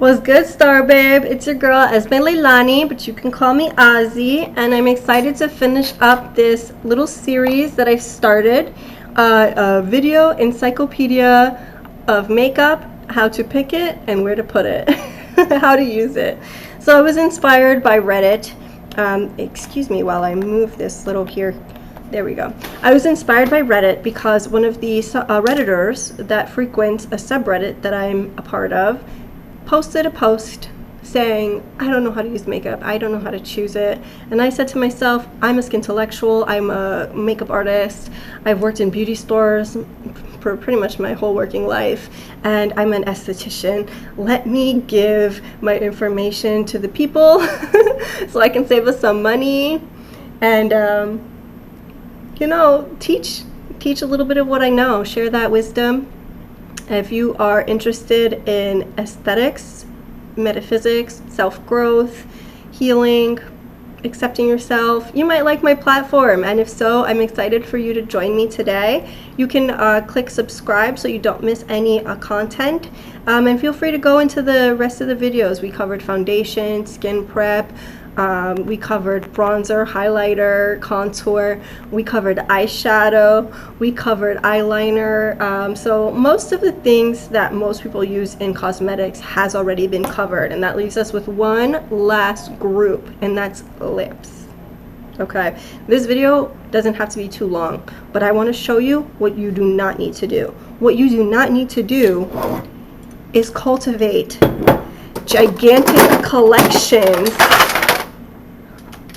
What's good, Star Babe? It's your girl Esme Leilani, but you can call me Ozzy, and I'm excited to finish up this little series that I've started, a video encyclopedia of makeup, how to pick it and where to put it, how to use it. So I was inspired by Reddit. Excuse me while I move this little here. There we go. I was inspired by Reddit because one of the Redditors that frequents a subreddit that I'm a part of posted a post saying, I don't know how to use makeup, I don't know how to choose it. And I said to myself, I'm a skintellectual, I'm a makeup artist, I've worked in beauty stores for pretty much my whole working life, and I'm an esthetician. Let me give my information to the people so I can save us some money and teach a little bit of what I know, share that wisdom. If you are interested in aesthetics, metaphysics, self-growth, healing, accepting yourself, you might like my platform. And if so, I'm excited for you to join me today. You can click subscribe so you don't miss any content. And feel free to go into the rest of the videos. We covered foundation, skin prep. We covered bronzer, highlighter, contour. We covered eyeshadow. We covered eyeliner. So most of the things that most people use in cosmetics has already been covered. And that leaves us with one last group, and that's lips. Okay, this video doesn't have to be too long, but I want to show you what you do not need to do. What you do not need to do is cultivate gigantic collections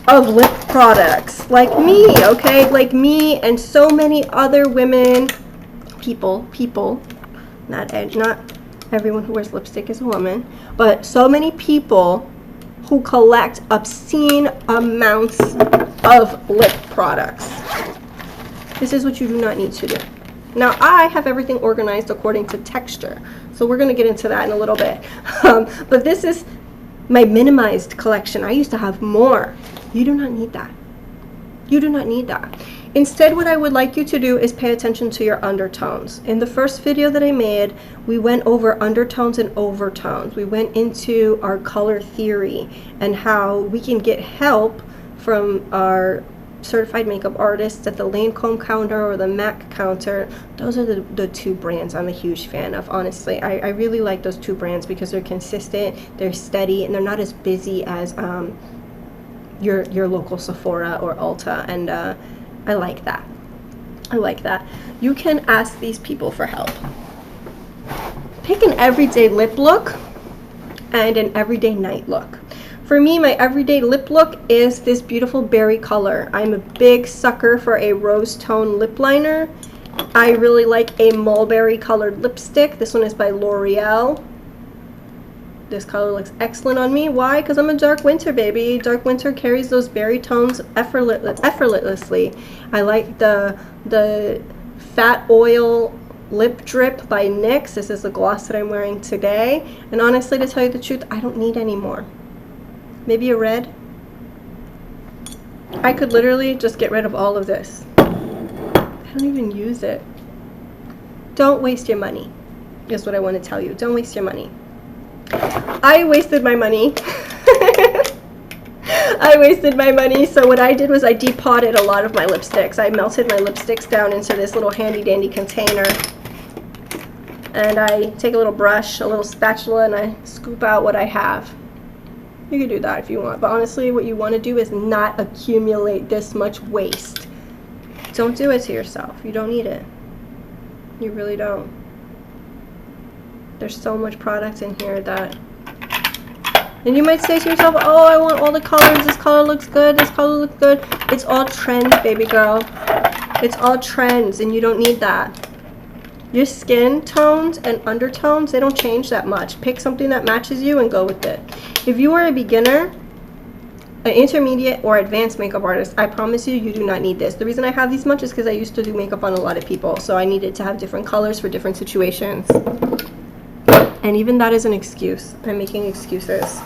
of lip products like me, okay? Like me and so many other women, people, not everyone who wears lipstick is a woman, but so many people who collect obscene amounts of lip products. This is what you do not need to do. Now, I have everything organized according to texture, so we're going to get into that in a little bit. But this is my minimized collection. I used to have more. You do not need that. You do not need that. Instead, what I would like you to do is pay attention to your undertones. In the first video that I made, we went over undertones and overtones. We went into our color theory and how we can get help from our certified makeup artists at the Lancome counter or the MAC counter. Those are the two brands I'm a huge fan of, honestly. I really like those two brands because they're consistent, they're steady, and they're not as busy as your local Sephora or Ulta, and I like that. I like that. You can ask these people for help. Pick an everyday lip look and an everyday night look. For me, my everyday lip look is this beautiful berry color. I'm a big sucker for a rose tone lip liner. I really like a mulberry colored lipstick. This one is by L'Oreal. This color looks excellent on me. Why? Because I'm a dark winter baby. Dark winter carries those berry tones effortlessly. I like the Fat Oil Lip Drip by NYX. This is the gloss that I'm wearing today. And honestly, to tell you the truth, I don't need any more. Maybe a red. I could literally just get rid of all of this. I don't even use it. Don't waste your money, is what I want to tell you. Don't waste your money. I wasted my money. I wasted my money, so what I did was I depotted a lot of my lipsticks. I melted my lipsticks down into this little handy dandy container, and I take a little brush, a little spatula, and I scoop out what I have. You can do that if you want, but honestly what you want to do is not accumulate this much waste. Don't do it to yourself. You don't need it. You really don't. There's so much product in here that, and you might say to yourself, oh, I want all the colors, this color looks good, this color looks good. It's all trends, baby girl. It's all trends, and you don't need that. Your skin tones and undertones, they don't change that much. Pick something that matches you and go with it. If you are a beginner, an intermediate, or advanced makeup artist, I promise you, you do not need this. The reason I have these much is because I used to do makeup on a lot of people, so I needed to have different colors for different situations. And even that is an excuse. I'm making excuses.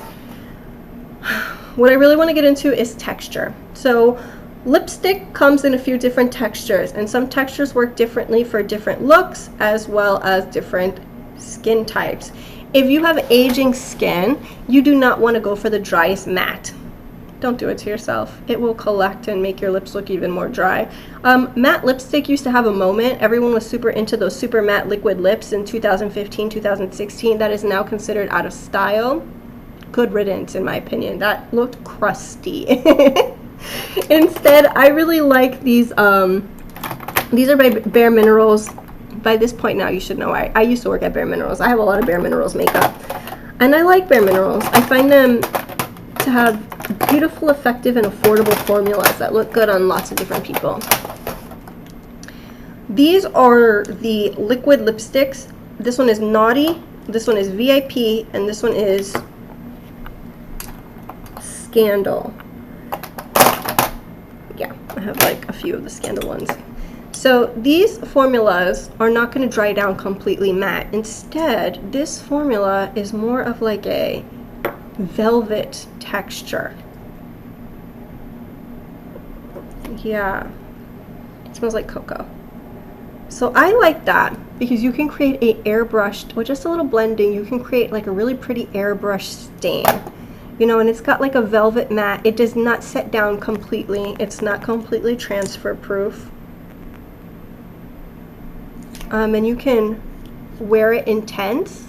What I really want to get into is texture. So lipstick comes in a few different textures, and some textures work differently for different looks as well as different skin types. If you have aging skin, you do not want to go for the driest matte. Don't do it to yourself. It will collect and make your lips look even more dry. Matte lipstick used to have a moment. Everyone was super into those super matte liquid lips in 2015, 2016. That is now considered out of style. Good riddance, in my opinion. That looked crusty. Instead, I really like these. These are by Bare Minerals. By this point now, you should know I used to work at Bare Minerals. I have a lot of Bare Minerals makeup. And I like Bare Minerals. I find them to have beautiful, effective, and affordable formulas that look good on lots of different people. These are the liquid lipsticks. This one is Naughty, this one is VIP, and this one is Scandal. Yeah, I have like a few of the Scandal ones. So these formulas are not going to dry down completely matte. Instead, this formula is more of like a velvet texture. Yeah, it smells like cocoa. So I like that because you can create a airbrushed, with just a little blending, you can create like a really pretty airbrush stain. You know, and it's got like a velvet matte. It does not set down completely. It's not completely transfer proof. And you can wear it intense,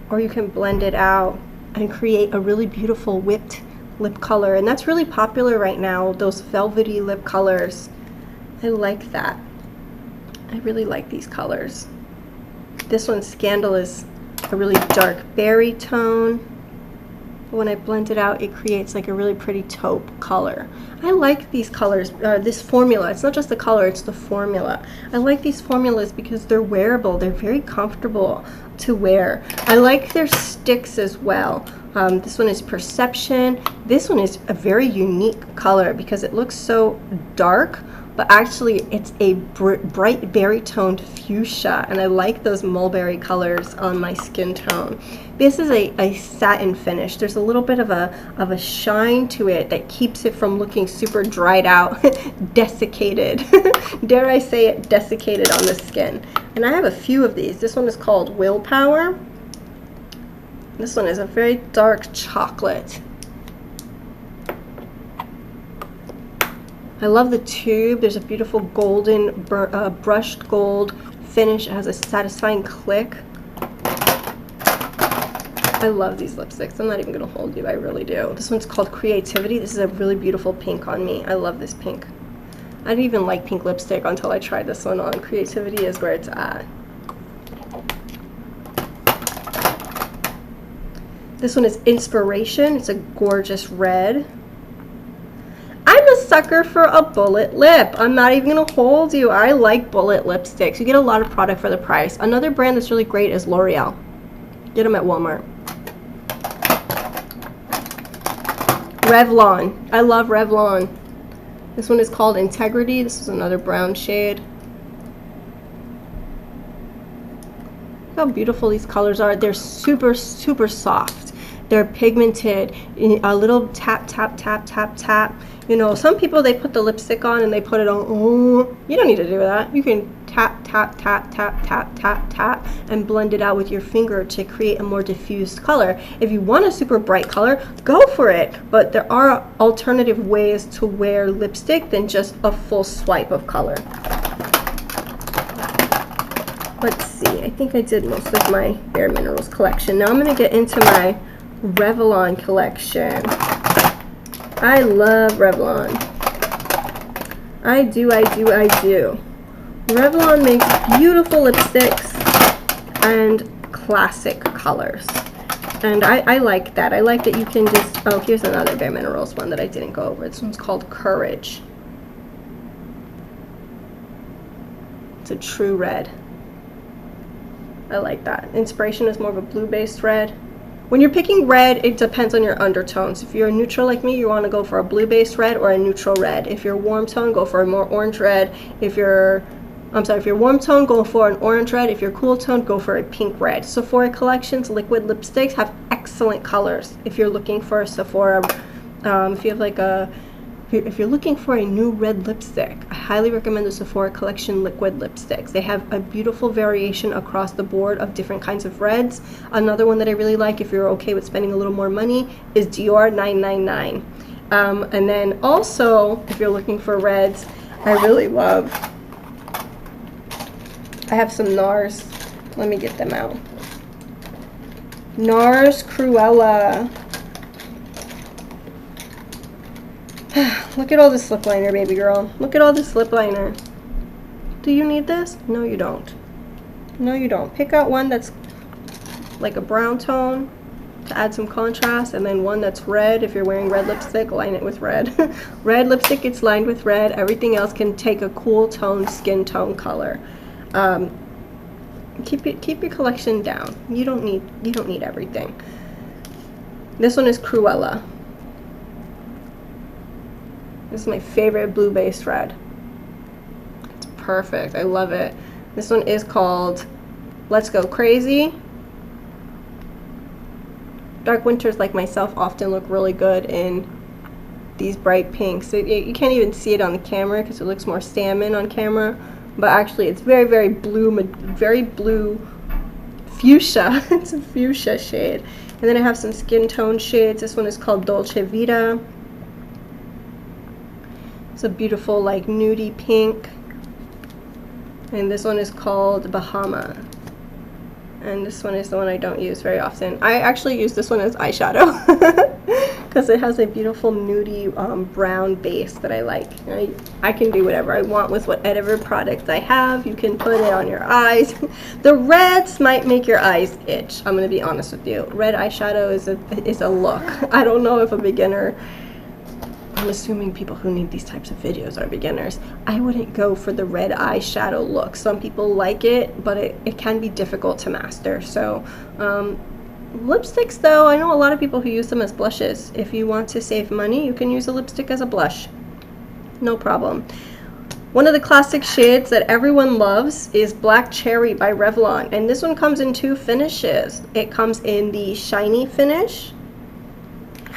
or you can blend it out and create a really beautiful whipped lip color. And that's really popular right now, those velvety lip colors. I like that. I really like these colors. This one, Scandal, is a really dark berry tone. When I blend it out, it creates like a really pretty taupe color. I like these colors, this formula. It's not just the color, it's the formula. I like these formulas because they're wearable. They're very comfortable to wear. I like their sticks as well. This one is Perception. This one is a very unique color because it looks so dark, but actually it's a bright berry toned fuchsia, and I like those mulberry colors on my skin tone. This is a satin finish. There's a little bit of a shine to it that keeps it from looking super dried out, desiccated. Dare I say it, desiccated on the skin. And I have a few of these. This one is called Willpower. This one is a very dark chocolate. I love the tube. There's a beautiful golden brushed gold finish. It has a satisfying click. I love these lipsticks. I'm not even going to hold you. I really do. This one's called Creativity. This is a really beautiful pink on me. I love this pink. I didn't even like pink lipstick until I tried this one on. Creativity is where it's at. This one is Inspiration. It's a gorgeous red. I'm a sucker for a bullet lip. I'm not even going to hold you. I like bullet lipsticks. You get a lot of product for the price. Another brand that's really great is L'Oreal. Get them at Walmart. Revlon. I love Revlon. This one is called Integrity. This is another brown shade. Look how beautiful these colors are. They're super, super soft. They're pigmented. A little tap, tap, tap, tap, tap. You know, some people, they put the lipstick on and they put it on. Oh, you don't need to do that. You can tap, tap, tap, tap, tap, tap, tap, and blend it out with your finger to create a more diffused color. If you want a super bright color, go for it. But there are alternative ways to wear lipstick than just a full swipe of color. Let's see. I think I did most of my Bare Minerals collection. Now I'm going to get into my Revlon collection. I love Revlon. I do. Revlon makes beautiful lipsticks and classic colors. And I like that. I like that you can just, oh, here's another Bare Minerals one that I didn't go over. This one's called Courage. It's a true red. I like that. Inspiration is more of a blue-based red. When you're picking red, it depends on your undertones. If you're neutral like me, you want to go for a blue-based red or a neutral red. If you're warm tone, go for a more orange red. If you're warm tone, go for an orange red. If you're cool tone, go for a pink red. Sephora collections, liquid lipsticks have excellent colors. If you're looking for a Sephora, if you have like a if you're looking for a new red lipstick, I highly recommend the Sephora Collection liquid lipsticks. They have a beautiful variation across the board of different kinds of reds. Another one that I really like, if you're okay with spending a little more money, is Dior 999. And then also, if you're looking for reds, I really love, I have some NARS. Let me get them out. NARS Cruella. Look at all this lip liner, baby girl. Look at all this lip liner. Do you need this? No, you don't. No, you don't. Pick out one that's like a brown tone to add some contrast, and then one that's red. If you're wearing red lipstick, line it with red. Red lipstick gets lined with red. Everything else can take a cool tone, skin tone color. Keep your collection down. You don't need everything. This one is Cruella. This is my favorite blue-based red. It's perfect. I love it. This one is called Let's Go Crazy. Dark winters like myself often look really good in these bright pinks. You can't even see it on the camera because it looks more salmon on camera, but actually it's very, very blue fuchsia. It's a fuchsia shade. And then I have some skin tone shades. This one is called Dolce Vita. It's a beautiful like nudie pink. And this one is called Bahama. And this one is the one I don't use very often. I actually use this one as eyeshadow because it has a beautiful nudie brown base that I like. I can do whatever I want with whatever product I have. You can put it on your eyes. The reds might make your eyes itch. I'm going to be honest with you. Red eyeshadow is a look. I don't know if a beginner, I'm assuming people who need these types of videos are beginners. I wouldn't go for the red eyeshadow look. Some people like it, but it can be difficult to master. So lipsticks though, I know a lot of people who use them as blushes. If you want to save money, you can use a lipstick as a blush. No problem. One of the classic shades that everyone loves is Black Cherry by Revlon. And this one comes in two finishes. It comes in the shiny finish.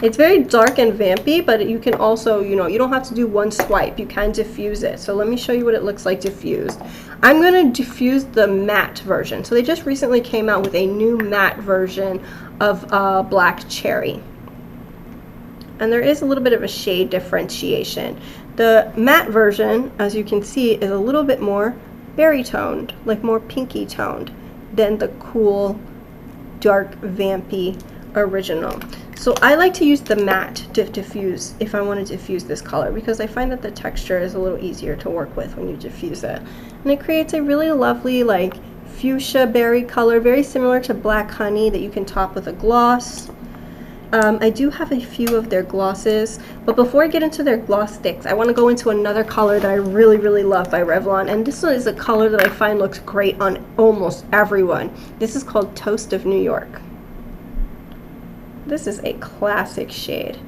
It's very dark and vampy, but you can also, you don't have to do one swipe. You can diffuse it. So let me show you what it looks like diffused. I'm going to diffuse the matte version. So they just recently came out with a new matte version of Black Cherry. And there is a little bit of a shade differentiation. The matte version, as you can see, is a little bit more berry toned, like more pinky toned than the cool, dark, vampy original. So I like to use the matte to diffuse if I want to diffuse this color, because I find that the texture is a little easier to work with when you diffuse it. And it creates a really lovely like fuchsia berry color, very similar to Black Honey, that you can top with a gloss. I do have a few of their glosses, but before I get into their gloss sticks, I want to go into another color that I really, really love by Revlon. And this one is a color that I find looks great on almost everyone. This is called Toast of New York. This is a classic shade,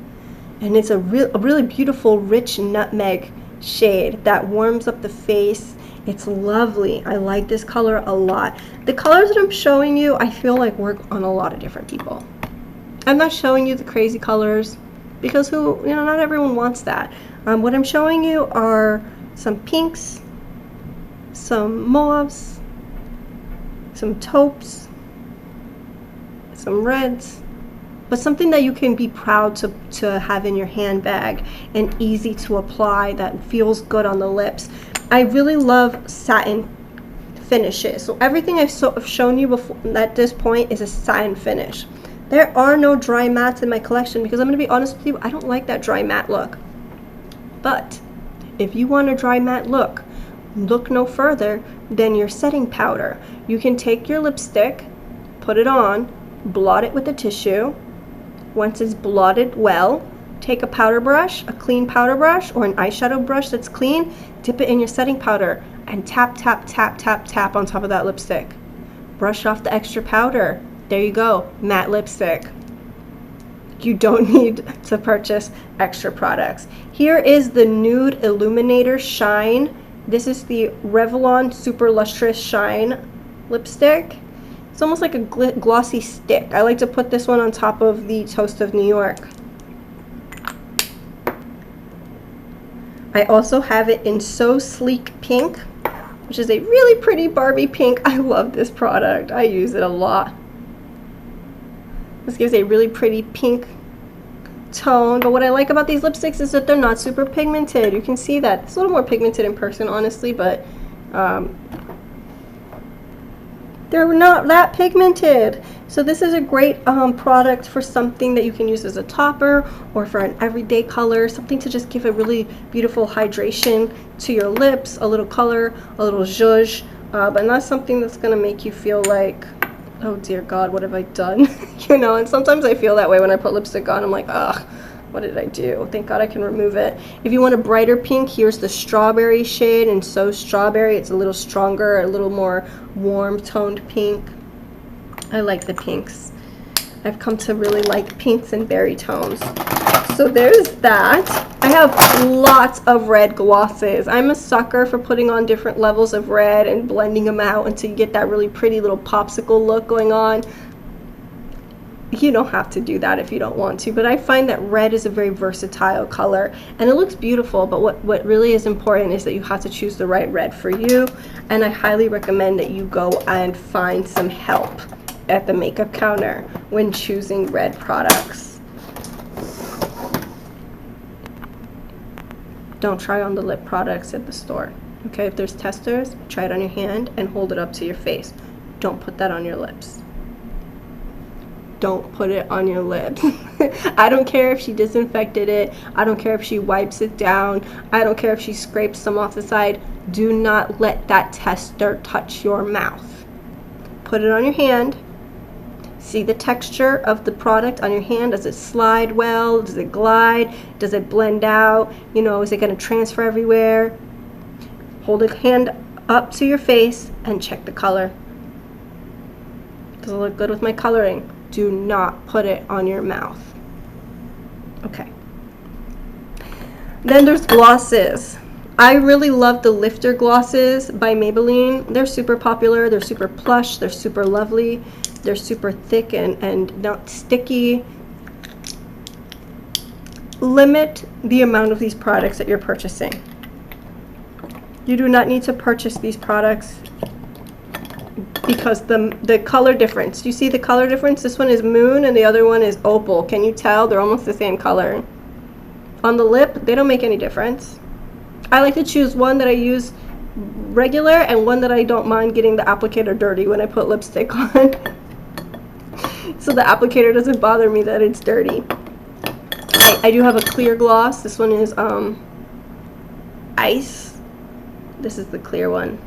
and it's a really beautiful rich nutmeg shade that warms up the face. It's lovely. I like this color a lot. The colors that I'm showing you, I feel like work on a lot of different people. I'm not showing you the crazy colors because not everyone wants that. What I'm showing you are some pinks, some mauves, some taupes, some reds, but something that you can be proud to have in your handbag and easy to apply, that feels good on the lips. I really love satin finishes. So everything I've shown you before at this point is a satin finish. There are no dry mattes in my collection because I'm going to be honest with you, I don't like that dry matte look. But if you want a dry matte look, look no further than your setting powder. You can take your lipstick, put it on, blot it with a tissue. Once it's blotted well, take a powder brush, a clean powder brush, or an eyeshadow brush that's clean, dip it in your setting powder, and tap, tap, tap, tap, tap on top of that lipstick. Brush off the extra powder. There you go, matte lipstick. You don't need to purchase extra products. Here is the Nude Illuminator Shine. This is the Revlon Super Lustrous Shine lipstick. It's almost like a glossy stick. I like to put this one on top of the Toast of New York. I also have it in So Sleek Pink, which is a really pretty Barbie pink. I love this product. I use it a lot. This gives a really pretty pink tone, but what I like about these lipsticks is that they're not super pigmented. You can see that. It's a little more pigmented in person, honestly, but they're not that pigmented. So this is a great product for something that you can use as a topper or for an everyday color, something to just give a really beautiful hydration to your lips, a little color, a little zhuzh, but not something that's going to make you feel like, oh dear God, what have I done? You know, and sometimes I feel that way when I put lipstick on. I'm like, ugh, what did I do? Thank God I can remove it. If you want a brighter pink, here's the strawberry shade, and So Strawberry. It's a little stronger, a little more warm toned pink. I like the pinks. I've come to really like pinks and berry tones. So there's that. I have lots of red glosses. I'm a sucker for putting on different levels of red and blending them out until you get that really pretty little popsicle look going on. You don't have to do that if you don't want to, but I find that red is a very versatile color and it looks beautiful, but what really is important is that you have to choose the right red for you, and I highly recommend that you go and find some help at the makeup counter when choosing red products. Don't try on the lip products at the store. Okay, if there's testers, try it on your hand and hold it up to your face. Don't put that on your lips. Don't put it on your lips. I don't care if she disinfected it. I don't care if she wipes it down. I don't care if she scrapes some off the side. Do not let that tester touch your mouth. Put it on your hand. See the texture of the product on your hand. Does it slide well? Does it glide? Does it blend out? You know, is it going to transfer everywhere? Hold a hand up to your face and check the color. Does it look good with my coloring? Do not put it on your mouth. Okay. Then there's glosses. I really love the Lifter glosses by Maybelline. They're super popular. They're super plush. They're super lovely. They're super thick and not sticky. Limit the amount of these products that you're purchasing. You do not need to purchase these products because the color difference. You see the color difference? This one is Moon and the other one is Opal. Can you tell? They're almost the same color. On the lip, they don't make any difference. I like to choose one that I use regular and one that I don't mind getting the applicator dirty when I put lipstick on. So the applicator doesn't bother me that it's dirty. I do have a clear gloss. This one is Ice. This is the clear one.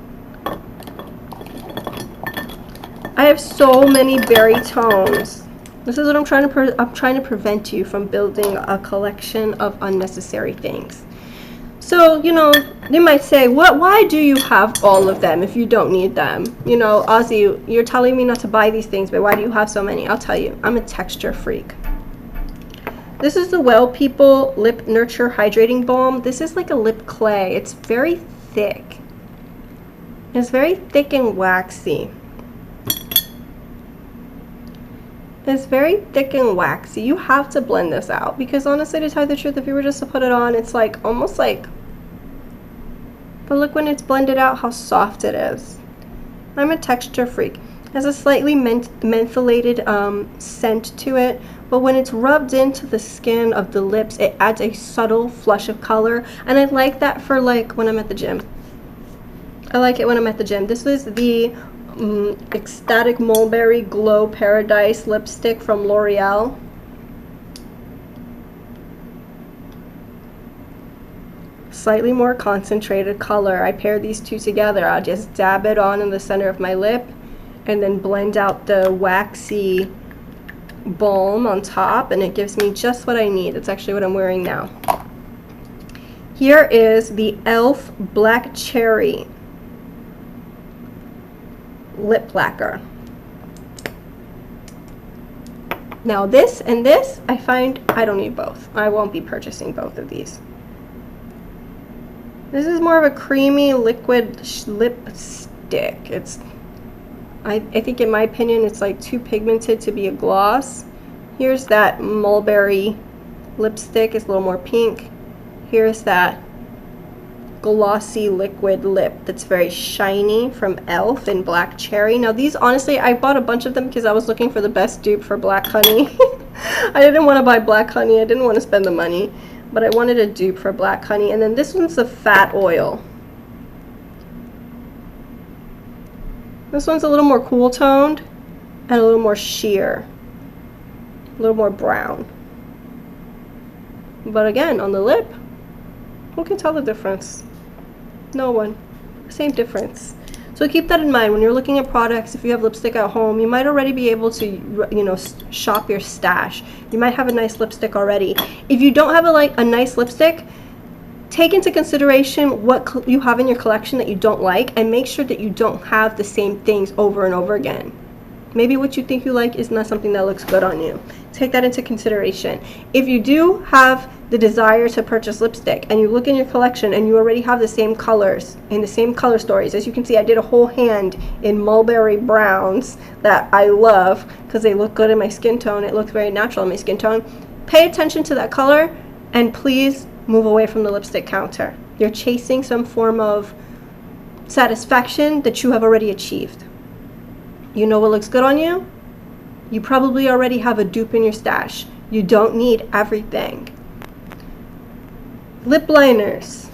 I have so many berry tones. This is what I'm trying to prevent you from building a collection of unnecessary things. So, you know, you might say, why do you have all of them if you don't need them? You know, Ozzy, you're telling me not to buy these things, but why do you have so many? I'll tell you, I'm a texture freak. This is the Well People Lip Nurture Hydrating Balm. This is like a lip clay. It's very thick. It's very thick and waxy. It's very thick and waxy. You have to blend this out because honestly, to tell you the truth, if you were just to put it on, it's like almost like, but look when it's blended out how soft it is. I'm a texture freak. It has a slightly mentholated scent to it, but when it's rubbed into the skin of the lips, it adds a subtle flush of color, and I like that for like when I'm at the gym. I like it when I'm at the gym. This is the Ecstatic Mulberry Glow Paradise lipstick from L'Oreal. Slightly more concentrated color. I pair these two together. I'll just dab it on in the center of my lip and then blend out the waxy balm on top, and it gives me just what I need. It's actually what I'm wearing now. Here is the e.l.f. Black Cherry lip lacquer. Now this and this, I find I don't need both. I won't be purchasing both of these. This is more of a creamy liquid lipstick. It's, I think in my opinion, it's like too pigmented to be a gloss. Here's that mulberry lipstick. It's a little more pink. Here's that glossy liquid lip that's very shiny from e.l.f. in Black Cherry. Now these, honestly, I bought a bunch of them because I was looking for the best dupe for Black Honey. I didn't want to buy Black Honey. I didn't want to spend the money, but I wanted a dupe for Black Honey. And then this one's the Fat Oil. This one's a little more cool toned and a little more sheer, a little more brown. But again, on the lip, who can tell the difference? No one. Same difference. So keep that in mind when you're looking at products. If you have lipstick at home, you might already be able to, you know, shop your stash. You might have a nice lipstick already. If you don't have a nice lipstick, take into consideration what you have in your collection that you don't like, and make sure that you don't have the same things over and over again. Maybe what you think you like is not something that looks good on you. Take that into consideration. If you do have the desire to purchase lipstick and you look in your collection and you already have the same colors in the same color stories, as you can see, I did a whole hand in mulberry browns that I love because they look good in my skin tone. It looks very natural in my skin tone. Pay attention to that color and please move away from the lipstick counter. You're chasing some form of satisfaction that you have already achieved. You know what looks good on you? You probably already have a dupe in your stash. You don't need everything. Lip liners.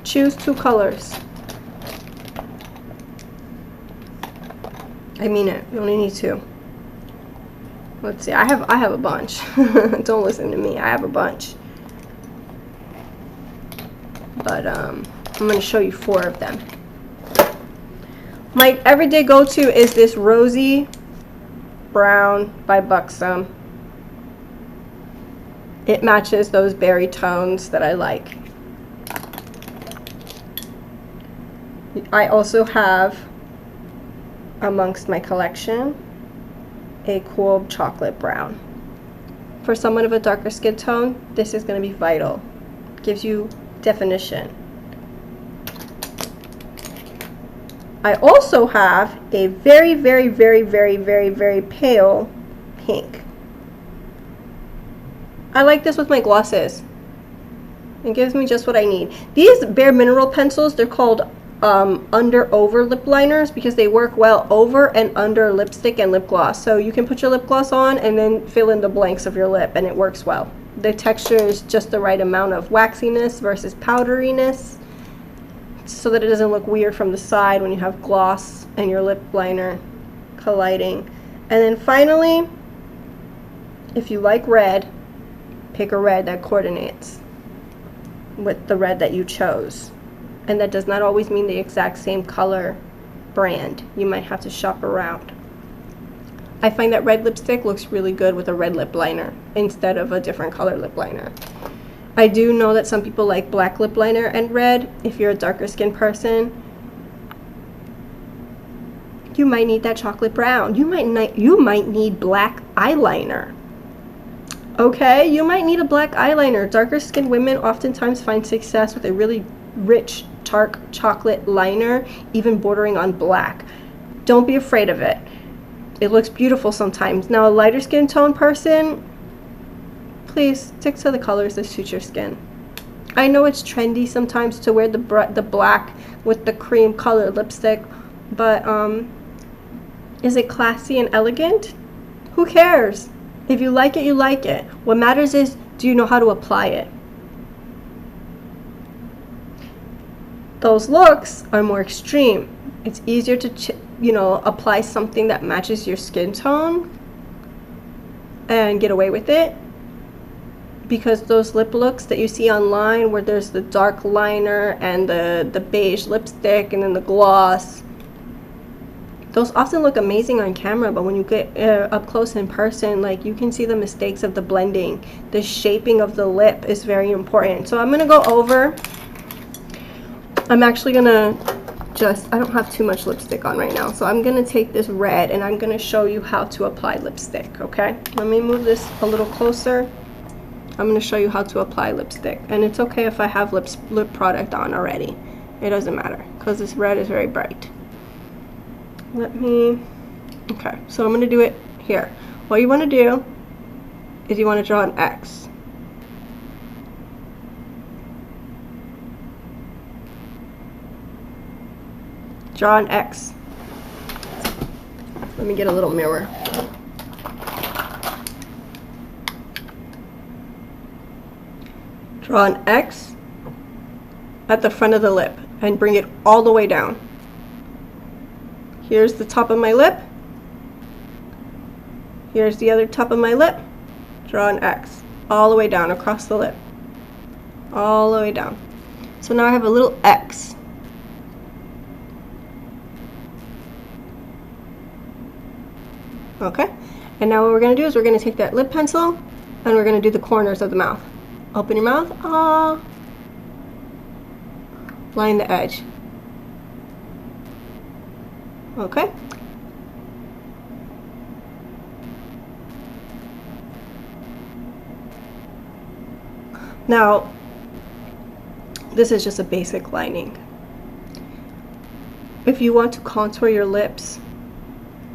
Choose 2 colors. I mean it. You only need 2. Let's see. I have a bunch. Don't listen to me. I have a bunch. But I'm going to show you 4 of them. My everyday go-to is this Rosy Brown by Buxom. It matches those berry tones that I like. I also have, amongst my collection, a cool chocolate brown. For someone of a darker skin tone, this is going to be vital. Gives you definition. I also have a very, very, very, very, very, very pale pink. I like this with my glosses. It gives me just what I need. These Bare Mineral pencils, they're called under-over lip liners because they work well over and under lipstick and lip gloss. So you can put your lip gloss on and then fill in the blanks of your lip and it works well. The texture is just the right amount of waxiness versus powderiness so that it doesn't look weird from the side when you have gloss and your lip liner colliding. And then finally, if you like red, pick a red that coordinates with the red that you chose. And that does not always mean the exact same color brand. You might have to shop around. I find that red lipstick looks really good with a red lip liner instead of a different color lip liner. I do know that some people like black lip liner and red. If you're a darker skinned person, you might need that chocolate brown. You might need black eyeliner. Okay, you might need a black eyeliner. Darker skinned women oftentimes find success with a really rich dark chocolate liner, even bordering on black. Don't be afraid of it. It looks beautiful sometimes. Now, a lighter skin tone person, please stick to the colors that suit your skin. I know it's trendy sometimes to wear the black with the cream color lipstick, but is it classy and elegant? Who cares? If you like it, you like it. What matters is, do you know how to apply it? Those looks are more extreme. It's easier to, apply something that matches your skin tone and get away with it. Because those lip looks that you see online where there's the dark liner and the beige lipstick and then the gloss, those often look amazing on camera, but when you get up close in person, like, you can see the mistakes of the blending. The shaping of the lip is very important. So I'm going to go over. I'm actually going to I don't have too much lipstick on right now, so I'm going to take this red and I'm going to show you how to apply lipstick, okay? Let me move this a little closer. I'm going to show you how to apply lipstick. And it's okay if I have lip product on already. It doesn't matter because this red is very bright. Okay, so I'm going to do it here. What you want to do is you want to draw an X. Draw an X. Let me get a little mirror. Draw an X at the front of the lip and bring it all the way down. Here's the top of my lip. Here's the other top of my lip. Draw an X all the way down across the lip. All the way down. So now I have a little X. Okay, and now what we're going to do is we're going to take that lip pencil and we're going to do the corners of the mouth. Open your mouth. Ah. Line the edge. Okay. Now, this is just a basic lining. If you want to contour your lips,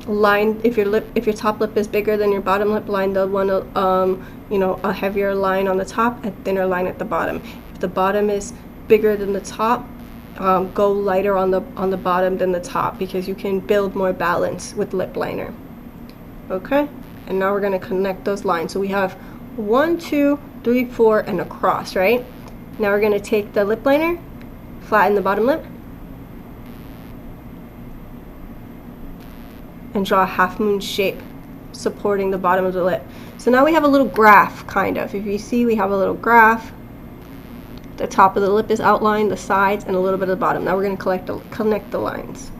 line, if your top lip is bigger than your bottom lip, line the one, you know, a heavier line on the top and thinner line at the bottom. If the bottom is bigger than the top, go lighter on the bottom than the top, because you can build more balance with lip liner. Okay, and now we're going to connect those lines. So we have 1, 2, 3, 4, and across, right? Now we're going to take the lip liner, flatten the bottom lip, and draw a half moon shape supporting the bottom of the lip. So now we have a little graph, kind of. If you see, we have a little graph. The top of the lip is outlined, the sides, and a little bit of the bottom. Now we're going to connect the lines.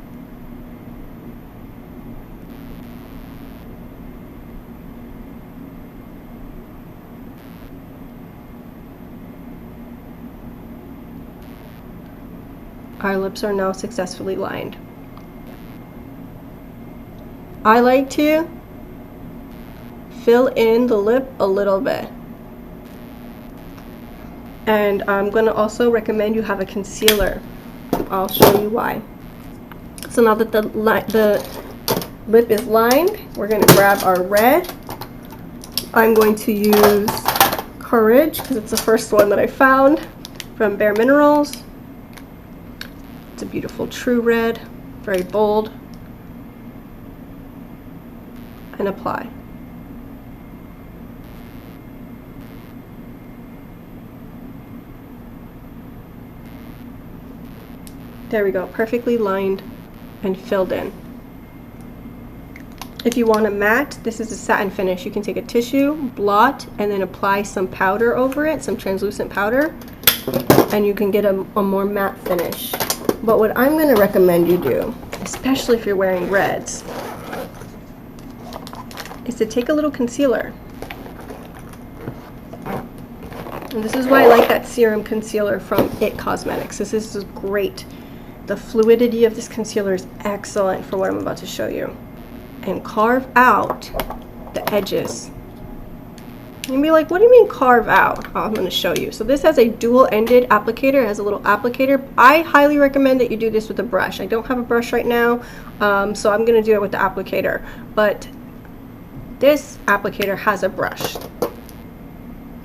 Our lips are now successfully lined. I like to fill in the lip a little bit. And I'm going to also recommend you have a concealer. I'll show you why. So now that the lip is lined, we're going to grab our red. I'm going to use Courage because it's the first one that I found from Bare Minerals. It's a beautiful true red, very bold. And apply. There we go, perfectly lined and filled in. If you want a matte, this is a satin finish. You can take a tissue, blot, and then apply some powder over it, some translucent powder, and you can get a more matte finish. But what I'm going to recommend you do, especially if you're wearing reds, is to take a little concealer. And this is why I like that serum concealer from IT Cosmetics. This is great. The fluidity of this concealer is excellent for what I'm about to show you. And carve out the edges. You'll be like, what do you mean carve out? Oh, I'm going to show you. So this has a dual-ended applicator. It has a little applicator. I highly recommend that you do this with a brush. I don't have a brush right now, so I'm going to do it with the applicator. But this applicator has a brush.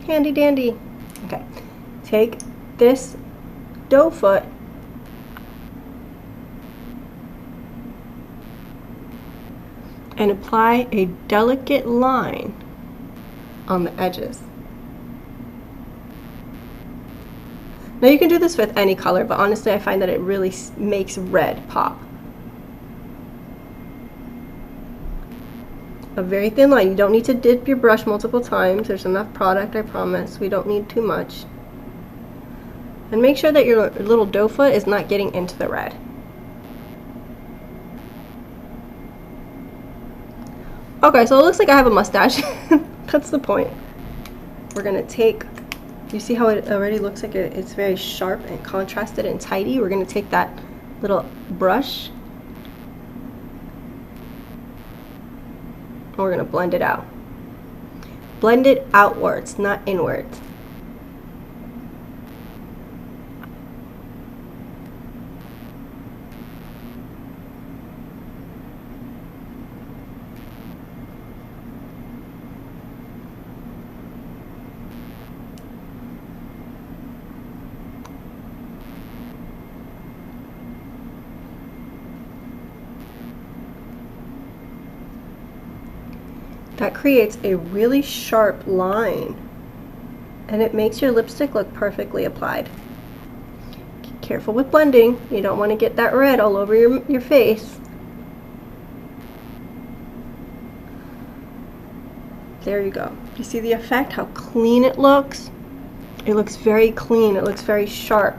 Handy dandy. Okay, take this doe foot and apply a delicate line on the edges. Now you can do this with any color, but honestly I find that it really makes red pop. A very thin line. You don't need to dip your brush multiple times. There's enough product, I promise. We don't need too much. And make sure that your little doe foot is not getting into the red. Okay, so it looks like I have a mustache. That's the point. We're gonna take, you see how it already looks like it's very sharp and contrasted and tidy? We're gonna take that little brush and we're gonna blend it out. Blend it outwards, not inwards. that creates a really sharp line, and it makes your lipstick look perfectly applied. Careful with blending. You don't want to get that red all over your face. There you go. You see the effect, how clean it looks? It looks very clean. It looks very sharp.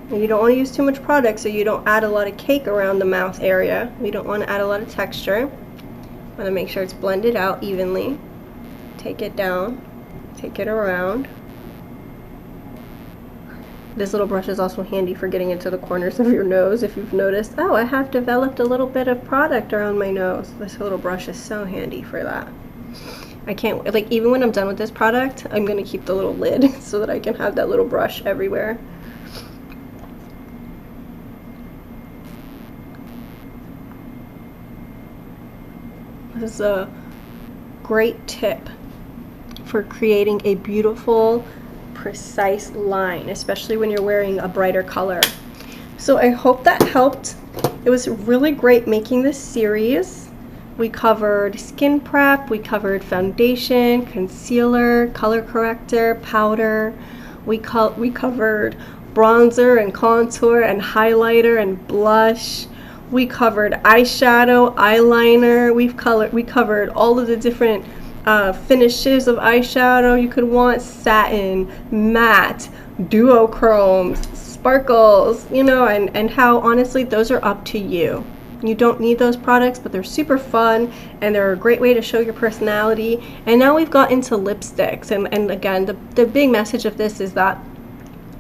And you don't want to use too much product so you don't add a lot of cake around the mouth area. We don't want to add a lot of texture. Want to make sure it's blended out evenly. Take it down. Take it around. This little brush is also handy for getting into the corners of your nose if you've noticed, oh, I have developed a little bit of product around my nose. This little brush is so handy for that. I can't, like, even when I'm done with this product, I'm going to keep the little lid so that I can have that little brush everywhere. This is a great tip for creating a beautiful, precise line, especially when you're wearing a brighter color. So I hope that helped. It was really great making this series. We covered skin prep, we covered foundation, concealer, color corrector, powder. We covered bronzer and contour and highlighter and blush. We covered eyeshadow, eyeliner. We covered all of the different finishes of eyeshadow you could want: satin, matte, duochromes, sparkles, you know, and how honestly those are up to you. You don't need those products, but they're super fun and they're a great way to show your personality. And now we've got into lipsticks, and again, the big message of this is that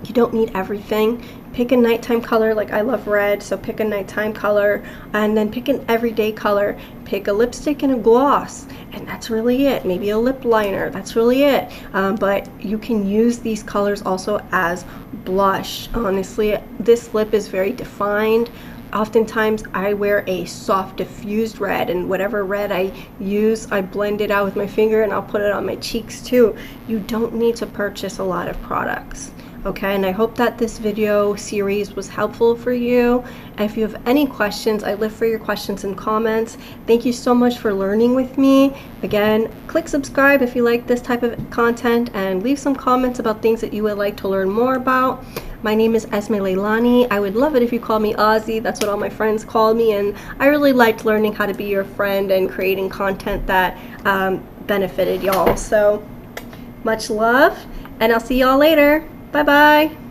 you don't need everything. Pick a nighttime color, like I love red, so pick a nighttime color, and then pick an everyday color. Pick a lipstick and a gloss, and that's really it. Maybe a lip liner, that's really it. But you can use these colors also as blush. Honestly, this lip is very defined. Oftentimes I wear a soft diffused red, and whatever red I use, I blend it out with my finger and I'll put it on my cheeks too. You don't need to purchase a lot of products. Okay, and I hope that this video series was helpful for you. If you have any questions, I live for your questions and comments. Thank you so much for learning with me. Again, click subscribe if you like this type of content, and leave some comments about things that you would like to learn more about. My name is Esme Leilani. I would love it if you call me Ozzy. That's what all my friends call me, and I really liked learning how to be your friend and creating content that benefited y'all. So much love, and I'll see y'all later. Bye-bye.